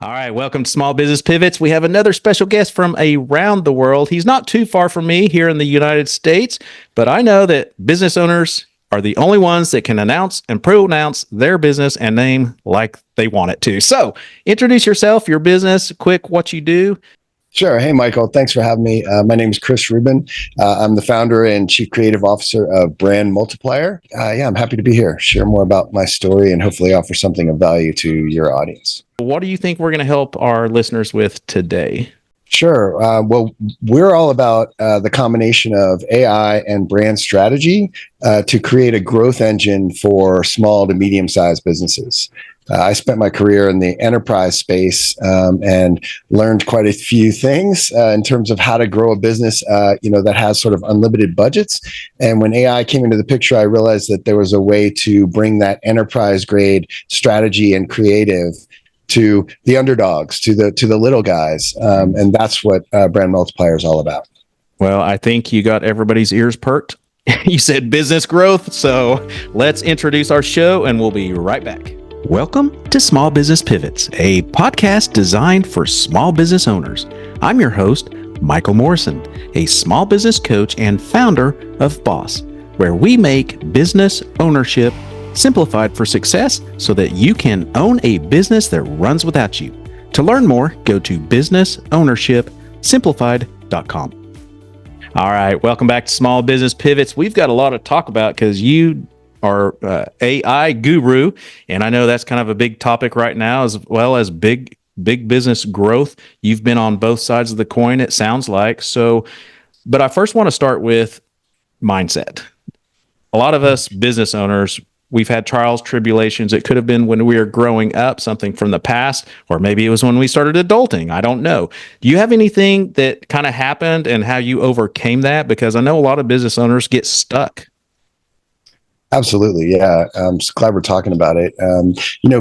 All right, welcome to Small Business Pivots. We have another special guest from around the world. He's not too far from me here in the United States, but I know that business owners are the only ones that can announce and pronounce their business and name like they want it to. So introduce yourself, your business, quick, what you do. Sure. Hey, Michael. Thanks for having me. My name is Chris Rubin. I'm the founder and chief creative officer of Brand Multiplier. I'm happy to be here, share more about my story, and hopefully offer something of value to your audience. What do you think we're going to help our listeners with today? Sure. Well, we're all about the combination of AI and brand strategy to create a growth engine for small to medium-sized businesses. I spent my career in the enterprise space and learned quite a few things in terms of how to grow a business, that has sort of unlimited budgets. And when AI came into the picture, I realized that there was a way to bring that enterprise grade strategy and creative to the underdogs, to the little guys, and that's what Brand Multiplier is all about. Well, I think you got everybody's ears perked. You said business growth, so let's introduce our show, and we'll be right back. Welcome to Small Business Pivots, a podcast designed for small business owners. I'm your host, Michael Morrison, a small business coach and founder of Boss, where we make business ownership simplified for success so that you can own a business that runs without you. To learn more, go to businessownershipsimplified.com. All right, welcome back to Small Business Pivots. We've got a lot to talk about because you are AI guru, and I know that's kind of a big topic right now, as well as big business growth. You've been on both sides of the coin, it sounds like. So, but I first want to start with mindset. A lot of us business owners, we've had trials, tribulations. It could have been when we were growing up, something from the past, or maybe it was when we started adulting. I don't know. Do you have anything that kind of happened and how you overcame that? Because I know a lot of business owners get stuck. Absolutely. Yeah. I'm so glad we're talking about it.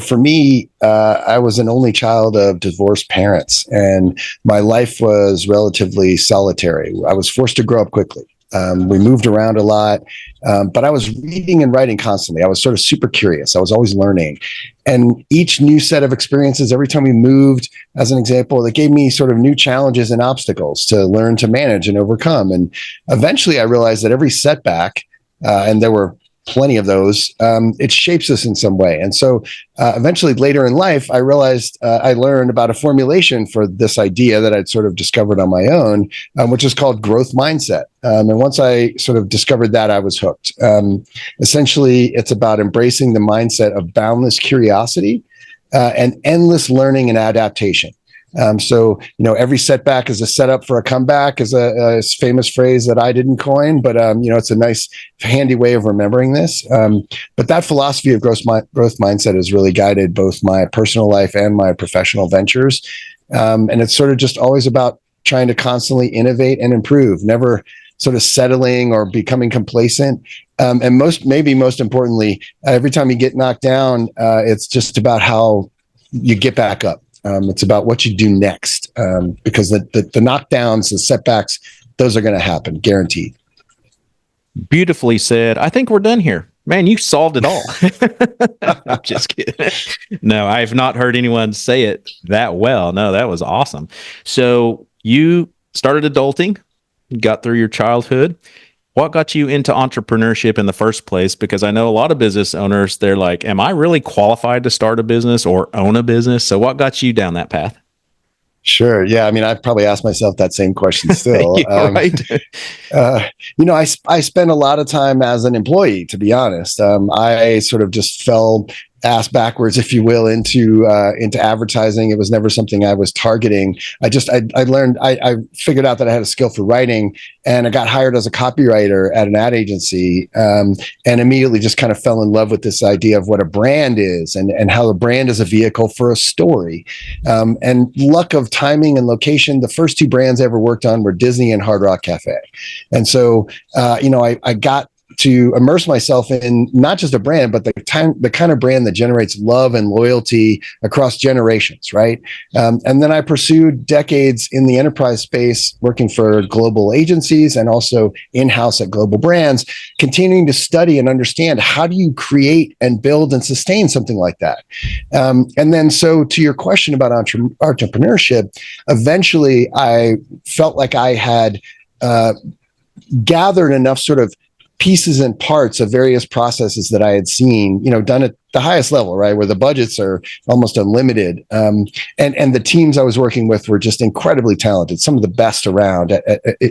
For me, I was an only child of divorced parents, and my life was relatively solitary. I was forced to grow up quickly. We moved around a lot, but I was reading and writing constantly. I was sort of super curious. I was always learning. And each new set of experiences, every time we moved, as an example, that gave me sort of new challenges and obstacles to learn to manage and overcome. And eventually I realized that every setback, and there were plenty of those, it shapes us in some way. And so eventually later in life, I realized I learned about a formulation for this idea that I'd sort of discovered on my own, which is called growth mindset. And once I sort of discovered that, I was hooked. Essentially, it's about embracing the mindset of boundless curiosity and endless learning and adaptation. Every setback is a setup for a comeback is a famous phrase that I didn't coin, but it's a nice, handy way of remembering this. But that philosophy of growth mindset has really guided both my personal life and my professional ventures. And it's sort of just always about trying to constantly innovate and improve, never sort of settling or becoming complacent. And most importantly, every time you get knocked down, it's just about how you get back up. It's about what you do next, because the knockdowns, the setbacks, those are going to happen, guaranteed. Beautifully said. I think we're done here. Man, you solved it all. I'm just kidding. No, I've not heard anyone say it that well. No, that was awesome. So you started adulting, got through your childhood. What got you into entrepreneurship in the first place? Because I know a lot of business owners, they're like, am I really qualified to start a business or own a business? So what got you down that path? Sure. Yeah. I mean, I've probably asked myself that same question still. Right. I spent a lot of time as an employee, to be honest. I sort of just fell ass backwards, if you will, into advertising. It was never something I was targeting. I figured out that I had a skill for writing, and I got hired as a copywriter at an ad agency, and immediately just kind of fell in love with this idea of what a brand is and how a brand is a vehicle for a story. And luck of timing and location, the first two brands I ever worked on were Disney and Hard Rock Cafe. And so, I got to immerse myself in not just a brand, but the kind of brand that generates love and loyalty across generations, right? And then I pursued decades in the enterprise space, working for global agencies and also in-house at global brands, continuing to study and understand how do you create and build and sustain something like that. And then, so to your question about entrepreneurship, eventually I felt like I had gathered enough sort of pieces and parts of various processes that I had seen, done at the highest level, right, where the budgets are almost unlimited, and the teams I was working with were just incredibly talented, some of the best around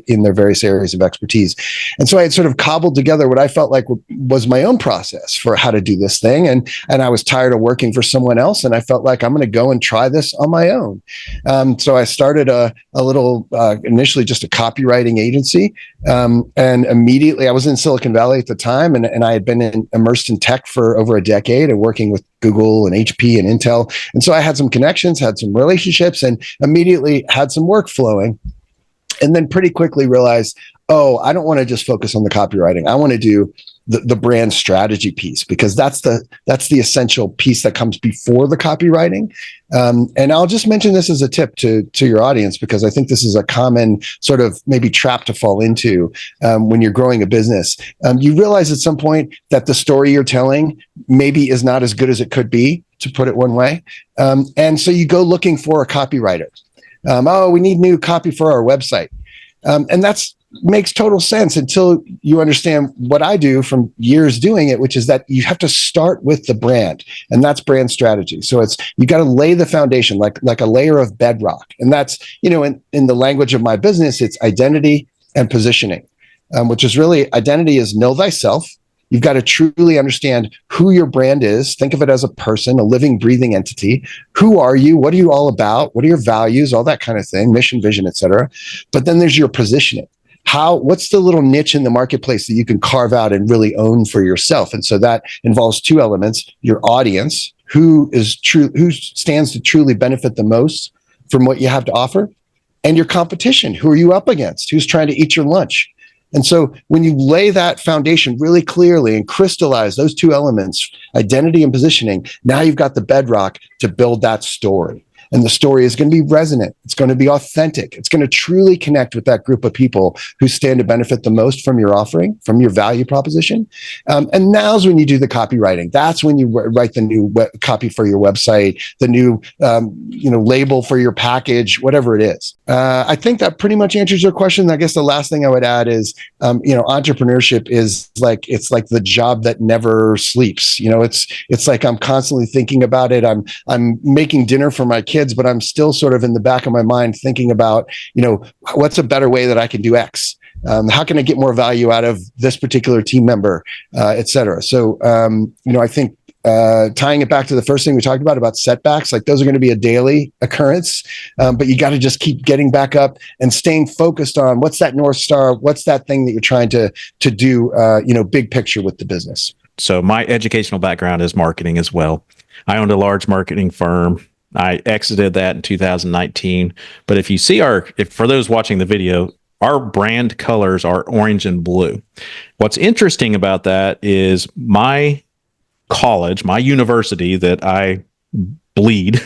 in their various areas of expertise. And so I had sort of cobbled together what I felt like was my own process for how to do this thing, and I was tired of working for someone else, and I felt like I'm going to go and try this on my own. So I started a little, initially just a copywriting agency, and immediately I was in Silicon Valley at the time, and I had been immersed in tech for over a decade and working with Google and HP and Intel. And so I had some connections, had some relationships, and immediately had some work flowing. And then pretty quickly realized, oh, I don't want to just focus on the copywriting. I want to do the brand strategy piece, because that's the essential piece that comes before the copywriting. And I'll just mention this as a tip to your audience, because I think this is a common sort of maybe trap to fall into when you're growing a business. You realize at some point that the story you're telling maybe is not as good as it could be, to put it one way. And so you go looking for a copywriter. Oh, we need new copy for our website. And that's makes total sense until you understand what I do from years doing it, which is that you have to start with the brand, and that's brand strategy. So you got to lay the foundation like a layer of bedrock. And that's, in the language of my business, it's identity and positioning, which is really, identity is know thyself. You've got to truly understand who your brand is. Think of it as a person, a living, breathing entity. Who are you? What are you all about? What are your values? All that kind of thing, mission, vision, et cetera. But then there's your positioning. What's the little niche in the marketplace that you can carve out and really own for yourself? And so that involves two elements: your audience, who stands to truly benefit the most from what you have to offer, and your competition. Who are you up against? Who's trying to eat your lunch? And so when you lay that foundation really clearly and crystallize those two elements, identity and positioning, now you've got the bedrock to build that story. And the story is going to be resonant. It's going to be authentic. It's going to truly connect with that group of people who stand to benefit the most from your offering, from your value proposition. And now's when you do the copywriting. That's when you write the new copy for your website, the new label for your package, whatever it is. I think that pretty much answers your question. I guess the last thing I would add is, entrepreneurship is it's like the job that never sleeps. It's like I'm constantly thinking about it. I'm making dinner for my kids, but I'm still sort of in the back of my mind thinking about, what's a better way that I can do X? How can I get more value out of this particular team member, et cetera? So, I think tying it back to the first thing we talked about setbacks, like those are going to be a daily occurrence, but you got to just keep getting back up and staying focused on what's that North Star, what's that thing that you're trying to do, big picture with the business. So my educational background is marketing as well. I owned a large marketing firm. I exited that in 2019. But if you see for those watching the video, our brand colors are orange and blue. What's interesting about that is my college, my university that I bleed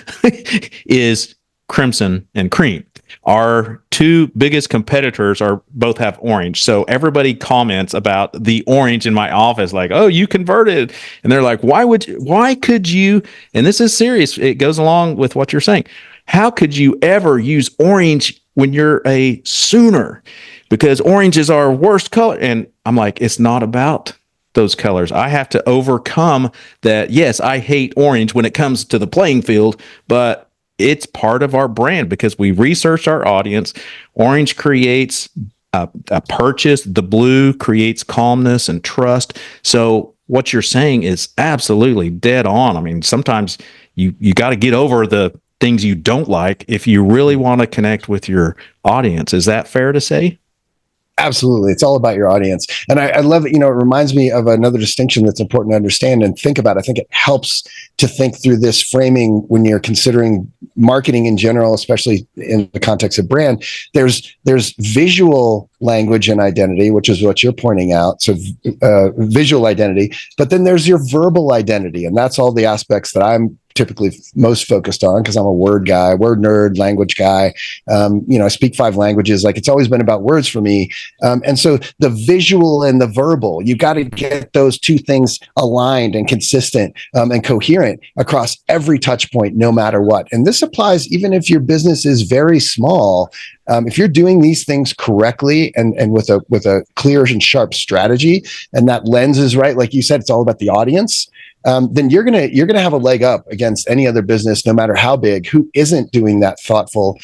is crimson and cream. Our two biggest competitors both have orange. So everybody comments about the orange in my office, like, oh, you converted. And they're like, why could you? And this is serious. It goes along with what you're saying. How could you ever use orange when you're a Sooner? Because orange is our worst color. And I'm like, it's not about those colors. I have to overcome that. Yes, I hate orange when it comes to the playing field, but it's part of our brand because we researched our audience. Orange creates a purchase. The blue creates calmness and trust. So what you're saying is absolutely dead on. I mean, sometimes you got to get over the things you don't like if you really want to connect with your audience. Is that fair to say? Absolutely. It's all about your audience. And I love it. It reminds me of another distinction that's important to understand and think about. I think it helps to think through this framing when you're considering marketing in general, especially in the context of brand. There's visual language and identity, which is what you're pointing out. So visual identity, but then there's your verbal identity. And that's all the aspects that I'm typically most focused on because I'm a word guy, word nerd, language guy. I speak 5 languages. Like it's always been about words for me. And so the visual and the verbal, you got to get those two things aligned and consistent and coherent across every touch point, no matter what. And this applies even if your business is very small. If you're doing these things correctly and with a clear and sharp strategy, and that lens is right, like you said, it's all about the audience. Then you're gonna have a leg up against any other business, no matter how big, who isn't doing that thoughtful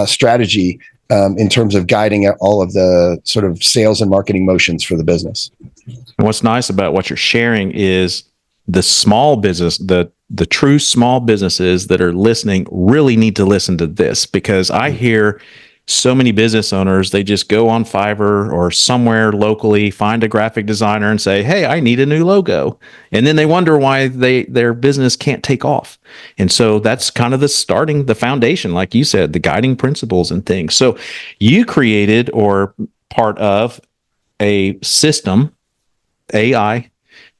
strategy in terms of guiding all of the sort of sales and marketing motions for the business. And what's nice about what you're sharing is the small business, the true small businesses that are listening really need to listen to this, because I hear so many business owners, they just go on Fiverr or somewhere locally, find a graphic designer and say, hey, I need a new logo. And then they wonder why their business can't take off. And so that's kind of the foundation, like you said, the guiding principles and things. So you created or part of a system, AI,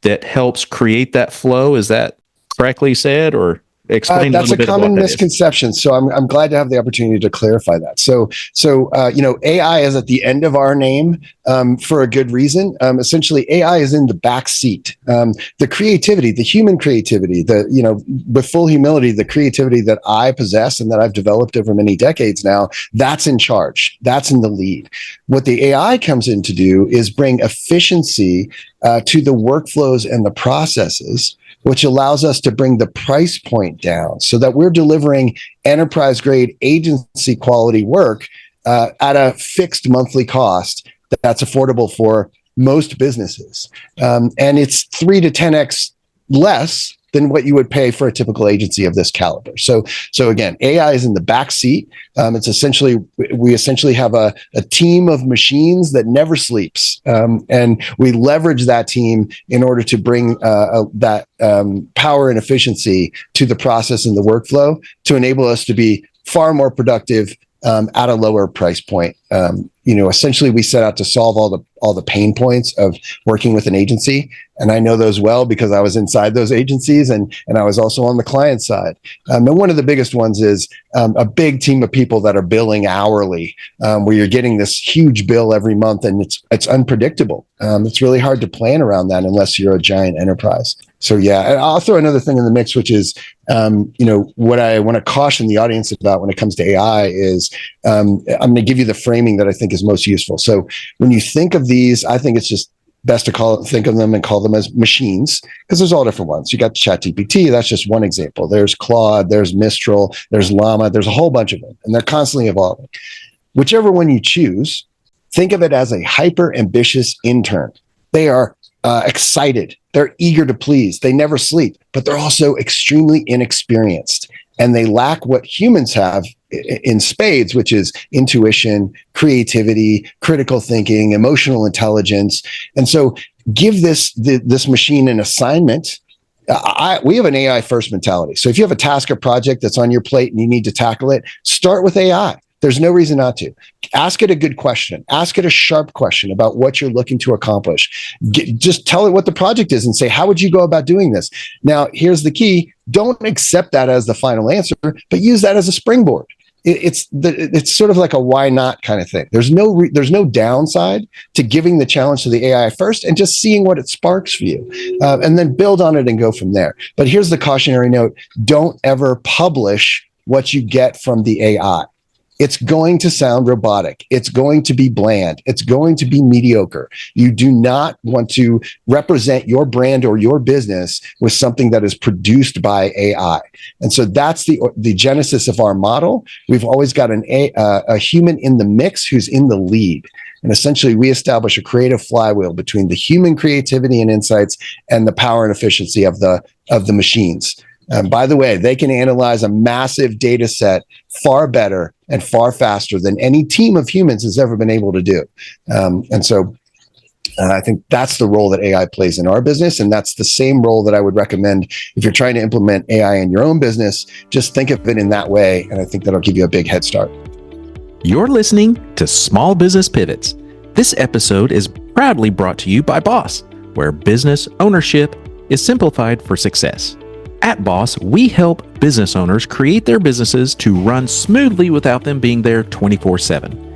that helps create that flow. Is that correctly said, or explain that's a common misconception. So I'm glad to have the opportunity to clarify that. So AI is at the end of our name for a good reason. Essentially, AI is in the back seat. The creativity, the human creativity, with full humility, the creativity that I possess and that I've developed over many decades now, that's in charge. That's in the lead. What the AI comes in to do is bring efficiency to the workflows and the processes, which allows us to bring the price point down so that we're delivering enterprise grade agency quality work at a fixed monthly cost that's affordable for most businesses. And it's 3 to 10x less than what you would pay for a typical agency of this caliber. So again, AI is in the back seat. We essentially have a team of machines that never sleeps. And we leverage that team in order to bring that power and efficiency to the process and the workflow to enable us to be far more productive at a lower price point. Essentially, we set out to solve all the pain points of working with an agency, and I know those well because I was inside those agencies, and I was also on the client side. And one of the biggest ones is a big team of people that are billing hourly, where you're getting this huge bill every month, and it's unpredictable. It's really hard to plan around that unless you're a giant enterprise. So yeah, and I'll throw another thing in the mix, which is, what I want to caution the audience about when it comes to AI is, I'm going to give you the framing that I think is most useful. So when you think of these, I think it's just best to think of them and call them as machines, because there's all different ones. You got ChatGPT, that's just one example. There's Claude, there's Mistral, there's Llama, there's a whole bunch of them, and they're constantly evolving. Whichever one you choose, think of it as a hyper ambitious intern. They are excited. They're eager to please. They never sleep, but they're also extremely inexperienced, and they lack what humans have in spades, which is intuition, creativity, critical thinking, emotional intelligence. And so give this machine an assignment. We have an AI first mentality. So if you have a task or project that's on your plate and you need to tackle it, start with AI. There's no reason not to. Ask it a good question. Ask it a sharp question about what you're looking to accomplish. Just tell it what the project is and say, how would you go about doing this? Now, here's the key. Don't accept that as the final answer, but use that as a springboard. It's sort of like a why not kind of thing. There's no downside to giving the challenge to the AI first and just seeing what it sparks for you, and then build on it and go from there. But here's the cautionary note. Don't ever publish what you get from the AI. It's going to sound robotic. It's going to be bland. It's going to be mediocre. You do not want to represent your brand or your business with something that is produced by AI. And so that's the genesis of our model. We've always got a human in the mix who's in the lead. And essentially, we establish a creative flywheel between the human creativity and insights and the power and efficiency of the machines. By the way, they can analyze a massive data set far better and far faster than any team of humans has ever been able to do. And so I think that's the role that AI plays in our business. And that's the same role that I would recommend if you're trying to implement AI in your own business. Just think of it in that way. And I think that'll give you a big head start. You're listening to Small Business Pivots. This episode is proudly brought to you by Boss, where business ownership is simplified for success. At Boss, we help business owners create their businesses to run smoothly without them being there 24/7.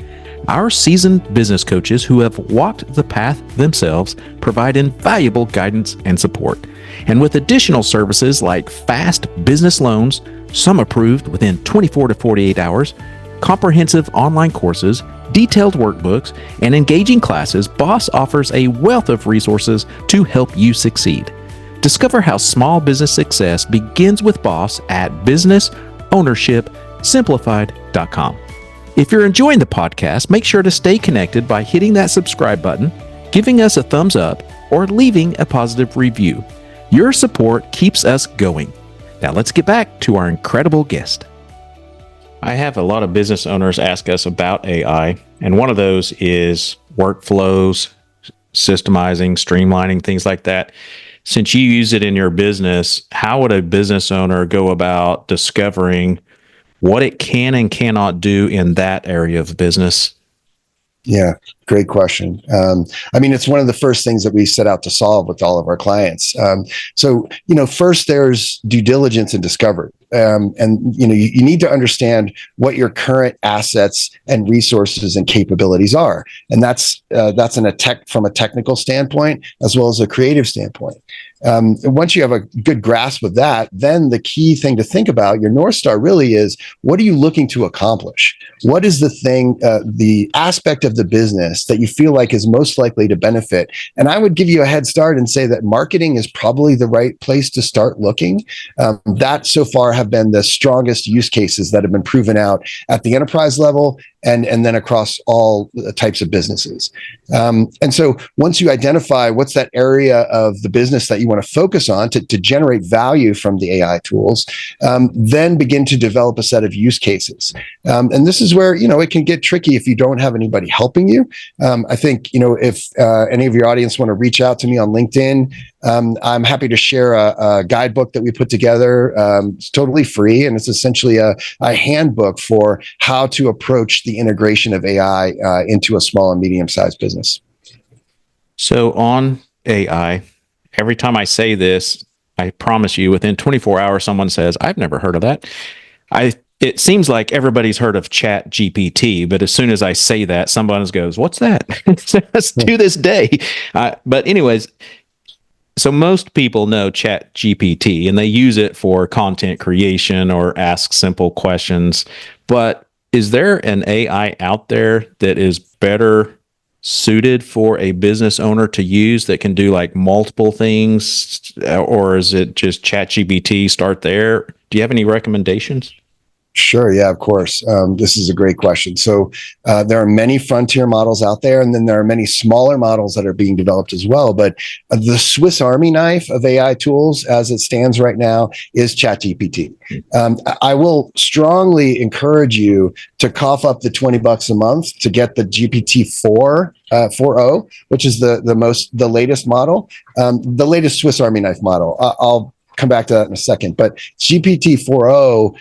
Our seasoned business coaches who have walked the path themselves provide invaluable guidance and support. And with additional services like fast business loans, some approved within 24 to 48 hours, comprehensive online courses, detailed workbooks, and engaging classes, Boss offers a wealth of resources to help you succeed. Discover how small business success begins with Boss at businessownershipsimplified.com. If you're enjoying the podcast, make sure to stay connected by hitting that subscribe button, giving us a thumbs up, or leaving a positive review. Your support keeps us going. Now let's get back to our incredible guest. I have a lot of business owners ask us about AI, and one of those is workflows, systemizing, streamlining, things like that. Since you use it in your business, how would a business owner go about discovering what it can and cannot do in that area of business? Yeah, great question. It's one of the first things that we set out to solve with all of our clients. First there's due diligence and discovery. You need to understand what your current assets and resources and capabilities are. And that's from a technical standpoint, as well as a creative standpoint. Once you have a good grasp of that, then the key thing to think about, your North Star really is, what are you looking to accomplish? What is the thing, the aspect of the business that you feel like is most likely to benefit? And I would give you a head start and say that marketing is probably the right place to start looking. That so far have been the strongest use cases that have been proven out at the enterprise level and then across all types of businesses. And so once you identify what's that area of the business that you want to focus on to generate value from the AI tools, then begin to develop a set of use cases. And this is where, it can get tricky if you don't have anybody helping you. I think, if any of your audience want to reach out to me on LinkedIn, I'm happy to share a guidebook that we put together. It's totally free, and it's essentially a handbook for how to approach the integration of AI into a small and medium-sized business. So on AI, every time I say this, I promise you within 24 hours, someone says, I've never heard of that. It seems like everybody's heard of ChatGPT, but as soon as I say that, someone goes, what's that? That's to this day. But anyways, so most people know ChatGPT and they use it for content creation or ask simple questions. But is there an AI out there that is better suited for a business owner to use that can do like multiple things? Or is it just ChatGPT, start there? Do you have any recommendations? Sure. Yeah, of course. This is a great question. So there are many frontier models out there, and then there are many smaller models that are being developed as well. But the Swiss Army knife of AI tools as it stands right now is ChatGPT. I will strongly encourage you to cough up the $20 a month to get the GPT-4 4.0, which is the latest model, the latest Swiss Army knife model. I'll come back to that in a second, but GPT 4.0,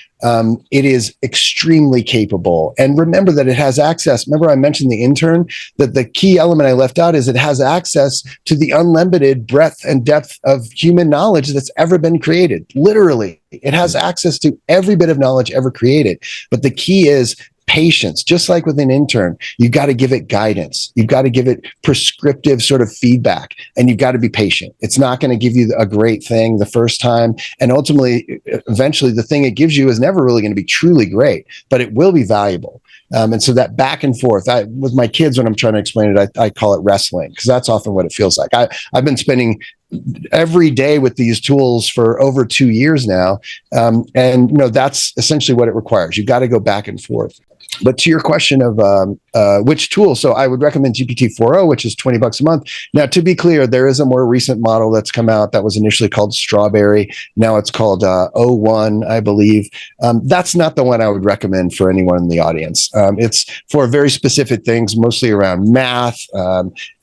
it is extremely capable. And remember that it has access. Remember I mentioned the intern, that the key element I left out is it has access to the unlimited breadth and depth of human knowledge that's ever been created. Literally, it has access to every bit of knowledge ever created. But the key is patience. Just like with an intern, you got to give it guidance. You've got to give it prescriptive sort of feedback, and you've got to be patient. It's not going to give you a great thing the first time. And ultimately, eventually, the thing it gives you is never really going to be truly great, but it will be valuable. And so that back and forth, with my kids, when I'm trying to explain it, I call it wrestling, because that's often what it feels like. I've been spending every day with these tools for over 2 years now. And that's essentially what it requires. You got to go back and forth. But to your question of which tool, so I would recommend GPT-4o, which is $20 a month. Now, to be clear, there is a more recent model that's come out that was initially called Strawberry. Now it's called O1, I believe. That's not the one I would recommend for anyone in the audience. It's for very specific things, mostly around math,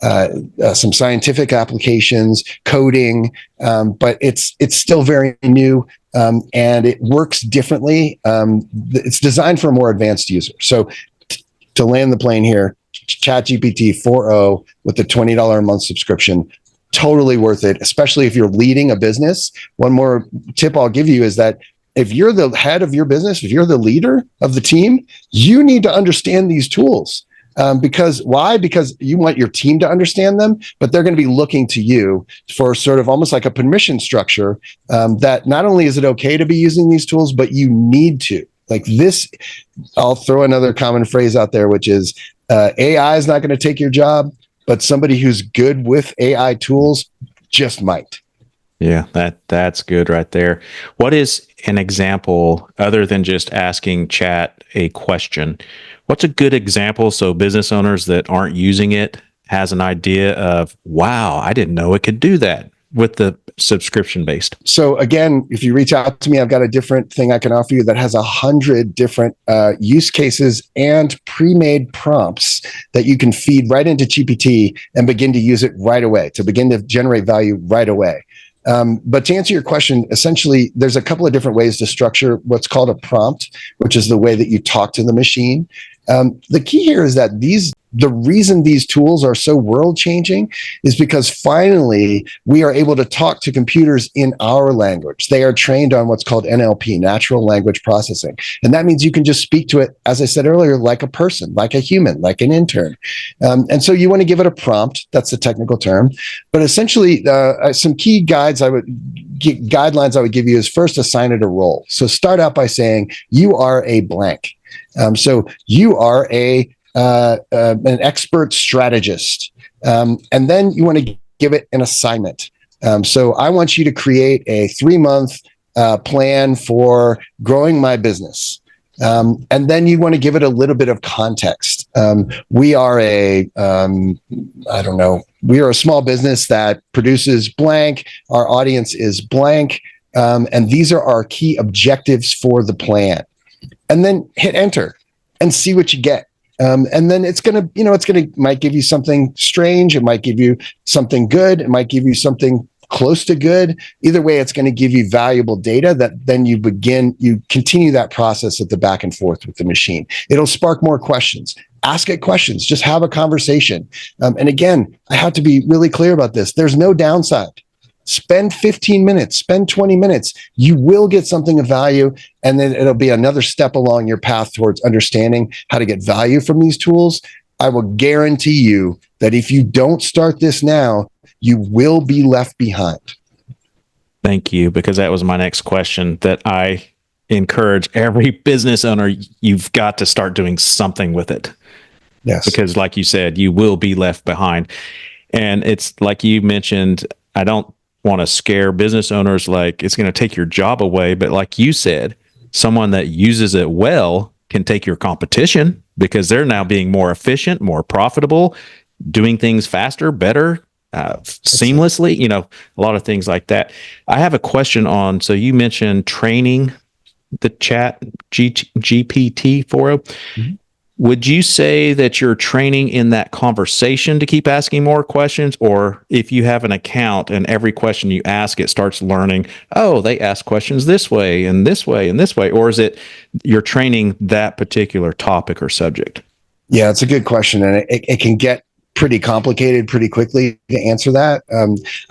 some scientific applications, coding, but it's still very new. And it works differently. It's designed for a more advanced user. So to land the plane here, ChatGPT 4o with the $20 a month subscription, totally worth it, especially if you're leading a business. One more tip I'll give you is that if you're the head of your business, if you're the leader of the team, you need to understand these tools. Because why? Because you want your team to understand them, but they're going to be looking to you for sort of almost like a permission structure, that not only is it okay to be using these tools, but you need to. Like this, I'll throw another common phrase out there, which is AI is not going to take your job, but somebody who's good with AI tools just might. Yeah, that's good right there. What is an example other than just asking Chat a question? What's a good example so business owners that aren't using it has an idea of, wow, I didn't know it could do that with the subscription based? So again, if you reach out to me, I've got a different thing I can offer you that has 100 different use cases and pre-made prompts that you can feed right into GPT and begin to use it right away, to begin to generate value right away. But to answer your question, essentially, there's a couple of different ways to structure what's called a prompt, which is the way that you talk to the machine. The key here is that the reason these tools are so world changing is because finally we are able to talk to computers in our language. They are trained on what's called NLP, natural language processing. And that means you can just speak to it, as I said earlier, like a person, like a human, like an intern. And so you want to give it a prompt. That's the technical term. But essentially, some key guidelines I would give you is first assign it a role. So start out by saying you are a blank. So you are an expert strategist. And then you want to give it an assignment. So I want you to create a 3-month plan for growing my business. And then you want to give it a little bit of context. We are a small business that produces blank. Our audience is blank. And these are our key objectives for the plan. And then hit enter and see what you get. And then might give you something strange. It might give you something good. It might give you something close to good. Either way, it's going to give you valuable data that then you continue that process at the back and forth with the machine. It'll spark more questions. Ask it questions. Just have a conversation. And again, I have to be really clear about this. There's no downside. Spend 15 minutes, spend 20 minutes. You will get something of value, and then it'll be another step along your path towards understanding how to get value from these tools. I will guarantee you that if you don't start this now, you will be left behind. Thank you, because that was my next question that I encourage every business owner. You've got to start doing something with it. Yes. Because like you said, you will be left behind. And it's like you mentioned, I don't want to scare business owners like it's going to take your job away. But like you said, someone that uses it well can take your competition because they're now being more efficient, more profitable, doing things faster, better, seamlessly, a lot of things like that. I have a question on, so you mentioned training the chat GPT 4o. Mm-hmm. Would you say that you're training in that conversation to keep asking more questions? Or if you have an account and every question you ask, it starts learning, oh, they ask questions this way and this way and this way? Or is it you're training that particular topic or subject? Yeah, it's a good question. And it can get pretty complicated pretty quickly to answer that.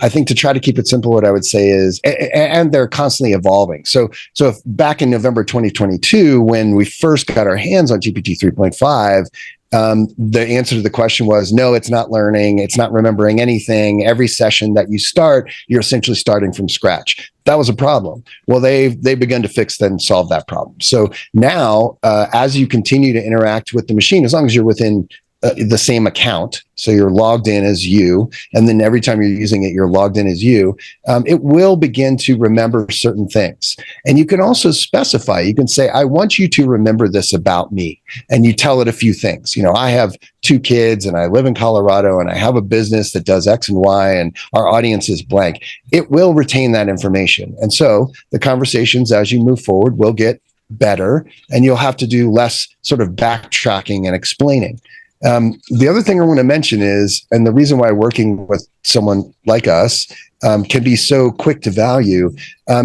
I think to try to keep it simple, what I would say is, and they're constantly evolving. So if back in November 2022, when we first got our hands on GPT 3.5, the answer to the question was, no, it's not learning. It's not remembering anything. Every session that you start, you're essentially starting from scratch. That was a problem. Well, they've begun to fix and solve that problem. So now, as you continue to interact with the machine, as long as you're within the same account, so you're logged in as you, and then every time you're using it, you're logged in as you, it will begin to remember certain things. And you can also specify, you can say, I want you to remember this about me. And you tell it a few things. I have 2 kids and I live in Colorado and I have a business that does X and Y and our audience is blank. It will retain that information. And so the conversations as you move forward will get better, and you'll have to do less sort of backtracking and explaining. The other thing I want to mention is, and the reason why working with someone like us can be so quick to value,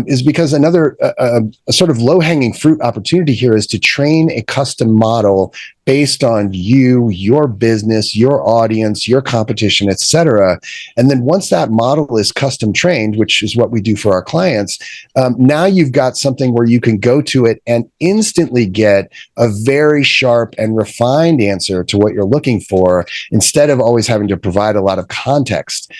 is because another a sort of low-hanging fruit opportunity here is to train a custom model based on you, your business, your audience, your competition, et cetera. And then once that model is custom trained, which is what we do for our clients, now you've got something where you can go to it and instantly get a very sharp and refined answer to what you're looking for, instead of always having to provide a lot of context.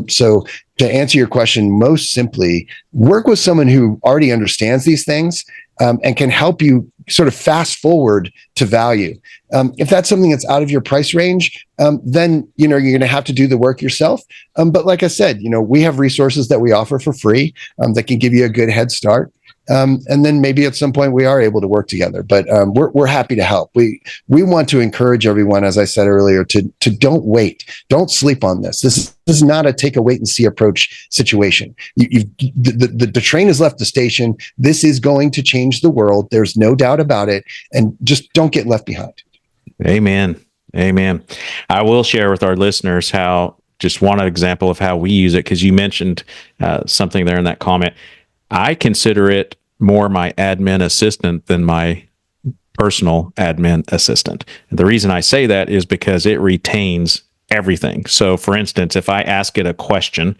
So to answer your question most simply, work with someone who already understands these things and can help you sort of fast forward to value. If that's something that's out of your price range, then you're going to have to do the work yourself. But like I said, we have resources that we offer for free that can give you a good head start. And then maybe at some point we are able to work together, but we're happy to help. We want to encourage everyone, as I said earlier, to don't wait, don't sleep on this. This is not a take a wait and see approach situation. The train has left the station. This is going to change the world. There's no doubt about it, and just don't get left behind. Amen. Amen. I will share with our listeners how, just one example of how we use it, because you mentioned something there in that comment. I consider it more my admin assistant than my personal admin assistant. And the reason I say that is because it retains everything. So for instance, if I ask it a question,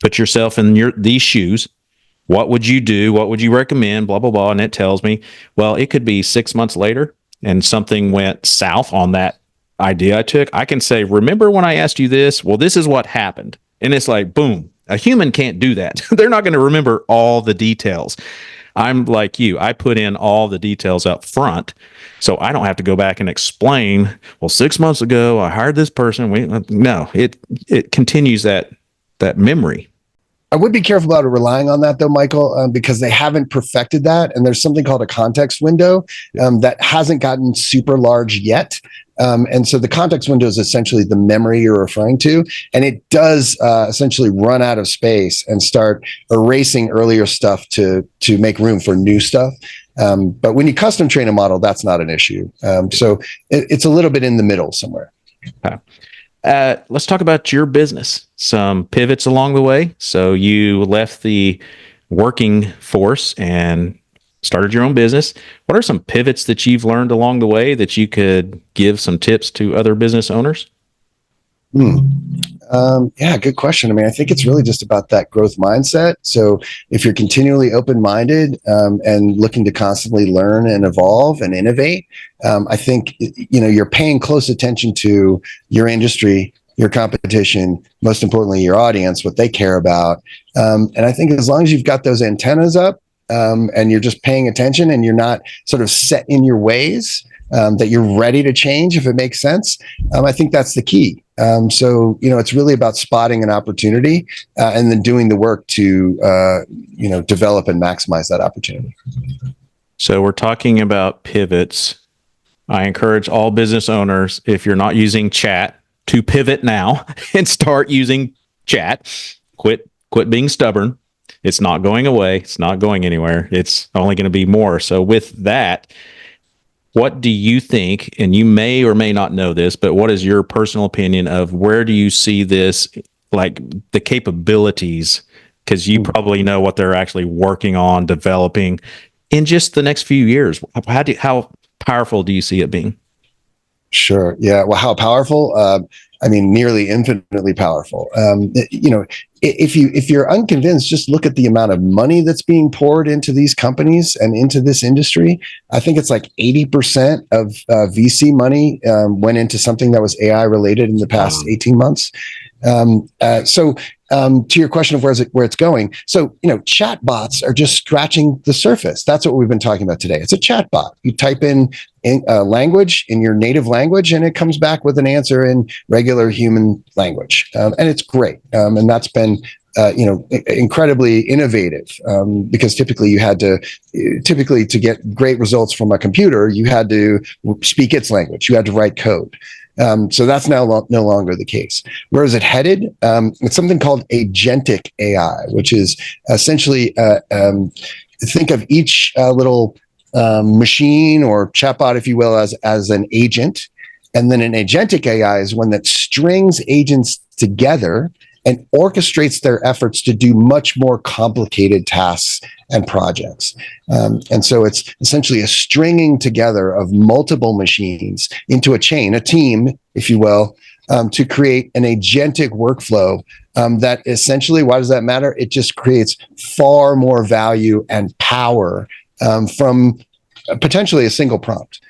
put yourself in these shoes, what would you do? What would you recommend? Blah, blah, blah. And it tells me, well, it could be 6 months later and something went south on that idea I took. I can say, remember when I asked you this? Well, this is what happened. And it's like, boom. A human can't do that. They're not going to remember all the details. I'm like you. I put in all the details up front, so I don't have to go back and explain, well, 6 months ago, I hired this person. No, it continues that memory. I would be careful about relying on that, though, Michael, because they haven't perfected that. And there's something called a context window that hasn't gotten super large yet. And so the context window is essentially the memory you're referring to. And it does essentially run out of space and start erasing earlier stuff to make room for new stuff. But when you custom train a model, that's not an issue. So it's a little bit in the middle somewhere. Okay. Let's talk about your business, some pivots along the way. So you left the working force and started your own business. What are some pivots that you've learned along the way that you could give some tips to other business owners? Yeah, good question. I mean, I think it's really just about that growth mindset. So if you're continually open-minded and looking to constantly learn and evolve and innovate, I think, you're paying close attention to your industry, your competition, most importantly, your audience, what they care about. And I think as long as you've got those antennas up and you're just paying attention and you're not sort of set in your ways, that you're ready to change if it makes sense, I think that's the key. So, it's really about spotting an opportunity and then doing the work to, develop and maximize that opportunity. So we're talking about pivots. I encourage all business owners, if you're not using chat, to pivot now and start using chat. Quit being stubborn. It's not going away. It's not going anywhere. It's only going to be more. So with that, what do you think, and you may or may not know this, but what is your personal opinion of where do you see this, like the capabilities, because you probably know what they're actually working on, developing in just the next few years? How powerful do you see it being? Sure. Yeah. Well, how powerful? I mean, nearly infinitely powerful. If you're unconvinced, just look at the amount of money that's being poured into these companies and into this industry. I think it's like 80% of VC money went into something that was AI related in the past 18 months. To your question of where it's going. So, chat bots are just scratching the surface. That's what we've been talking about today. It's a chat bot. You type in language in your native language, and it comes back with an answer in regular human language. And it's great. And that's been incredibly innovative because typically to get great results from a computer, you had to speak its language. You had to write code. So that's now no longer the case. Where is it headed? It's something called agentic AI, which is essentially think of each little machine or chatbot, if you will, as an agent. And then an agentic AI is one that strings agents together and orchestrates their efforts to do much more complicated tasks and projects. And so it's essentially a stringing together of multiple machines into a chain, a team, if you will, to create an agentic workflow that essentially, why does that matter? It just creates far more value and power from potentially a single prompt.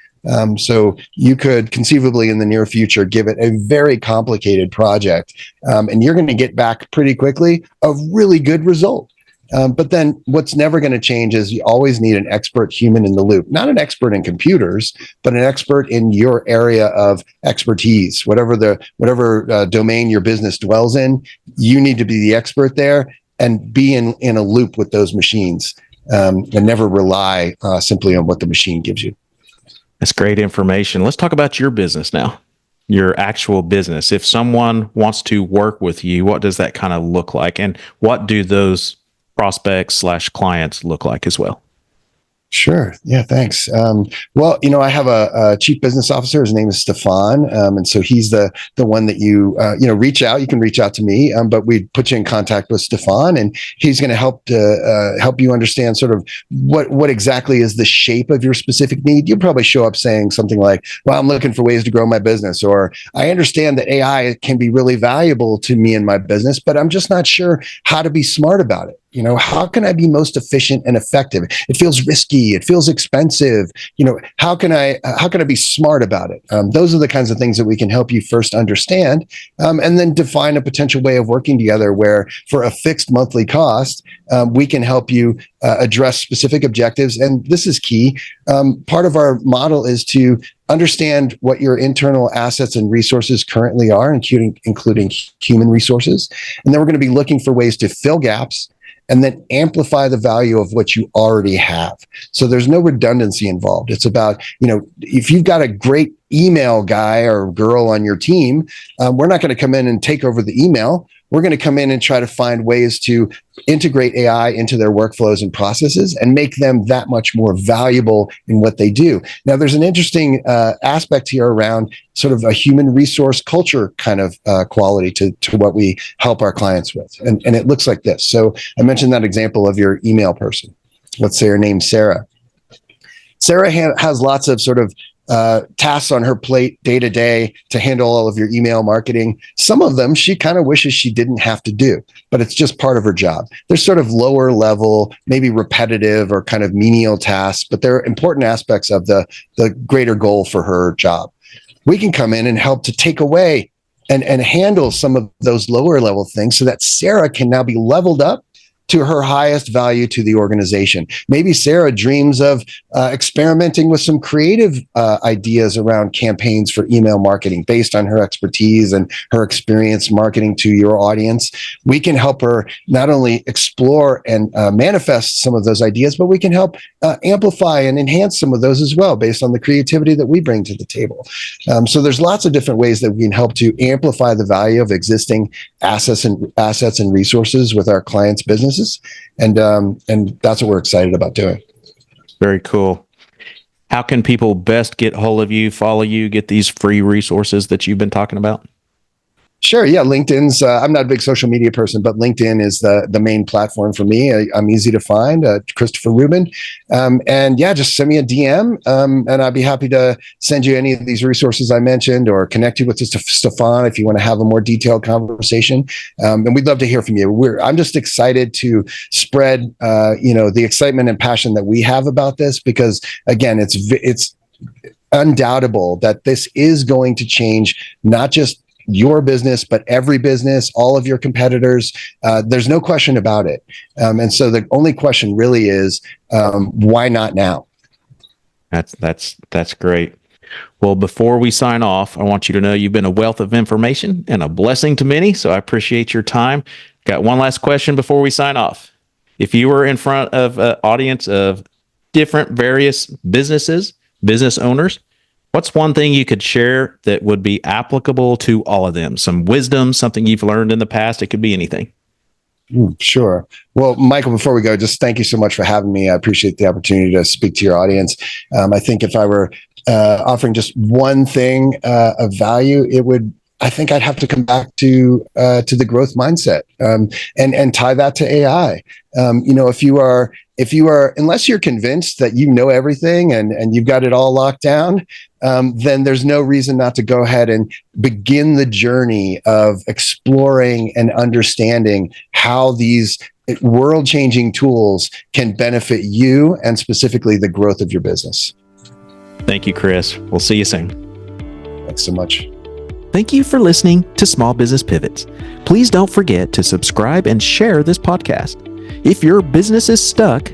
So you could conceivably in the near future give it a very complicated project, and you're going to get back pretty quickly a really good result. But then what's never going to change is you always need an expert human in the loop, not an expert in computers, but an expert in your area of expertise, whatever domain your business dwells in. You need to be the expert there and be in a loop with those machines, and never rely simply on what the machine gives you. That's great information. Let's talk about your business now, your actual business. If someone wants to work with you, what does that kind of look like? And what do those prospects/clients look like as well? Sure. Yeah, thanks. Well, I have a chief business officer. His name is Stefan. And so he's the one that you reach out. You can reach out to me, but we put you in contact with Stefan, and he's going to help you understand sort of what exactly is the shape of your specific need. You'll probably show up saying something like, well, I'm looking for ways to grow my business, or I understand that AI can be really valuable to me and my business, but I'm just not sure how to be smart about it. How can I be most efficient and effective? It feels risky. It feels expensive. How can I be smart about it? Those are the kinds of things that we can help you first understand, and then define a potential way of working together where for a fixed monthly cost, we can help you address specific objectives. And this is key. Part of our model is to understand what your internal assets and resources currently are, including human resources. And then we're going to be looking for ways to fill gaps and then amplify the value of what you already have. So there's no redundancy involved. It's about, if you've got a great email guy or girl on your team, we're not going to come in and take over the email. We're going to come in and try to find ways to integrate AI into their workflows and processes and make them that much more valuable in what they do. Now, there's an interesting aspect here around sort of a human resource culture kind of quality to what we help our clients with. And it looks like this. So I mentioned that example of your email person. Let's say her name's Sarah. Sarah has lots of sort of tasks on her plate day to day to handle all of your email marketing. Some of them she kind of wishes she didn't have to do, but it's just part of her job. They're sort of lower level, maybe repetitive or kind of menial tasks, but they're important aspects of the greater goal for her job. We can come in and help to take away and handle some of those lower level things so that Sarah can now be leveled up to her highest value to the organization. Maybe Sarah dreams of experimenting with some creative ideas around campaigns for email marketing based on her expertise and her experience marketing to your audience. We can help her not only explore and manifest some of those ideas, but we can help amplify and enhance some of those as well based on the creativity that we bring to the table. So there's lots of different ways that we can help to amplify the value of existing assets and resources with our clients' businesses. And that's what we're excited about doing. Very cool. How can people best get hold of you, follow you, get these free resources that you've been talking about? Sure. Yeah. LinkedIn's, I'm not a big social media person, but LinkedIn is the main platform for me. I'm easy to find, Christopher Rubin. And yeah, just send me a DM, and I'd be happy to send you any of these resources I mentioned or connect you with Stefan if you want to have a more detailed conversation. And we'd love to hear from you. I'm just excited to spread, the excitement and passion that we have about this, because again, it's undoubtable that this is going to change not just your business, but every business, all of your competitors. There's no question about it. And so the only question really is, why not now? That's great. Well, before we sign off, I want you to know you've been a wealth of information and a blessing to many. So I appreciate your time. Got one last question before we sign off. If you were in front of an audience of different various businesses, business owners, what's one thing you could share that would be applicable to all of them? Some wisdom, something you've learned in the past. It could be anything. Sure. Well, Michael, before we go, just thank you so much for having me. I appreciate the opportunity to speak to your audience. I think if I were offering just one thing of value, I think I'd have to come back to the growth mindset, and tie that to AI. If you are, unless you're convinced that you know everything and you've got it all locked down, then there's no reason not to go ahead and begin the journey of exploring and understanding how these world-changing tools can benefit you and specifically the growth of your business. Thank you, Chris. We'll see you soon. Thanks so much. Thank you for listening to Small Business Pivots. Please don't forget to subscribe and share this podcast. If your business is stuck,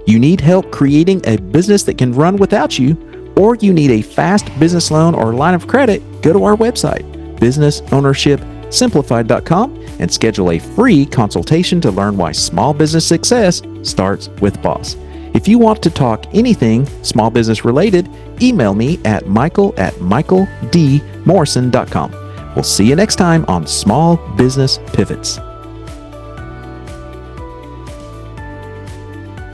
you need help creating a business that can run without you, or you need a fast business loan or line of credit, go to our website, businessownershipsimplified.com, and schedule a free consultation to learn why small business success starts with BOSS. If you want to talk anything small business related, email me at michael@michaeldmorrison.com. We'll see you next time on Small Business Pivots.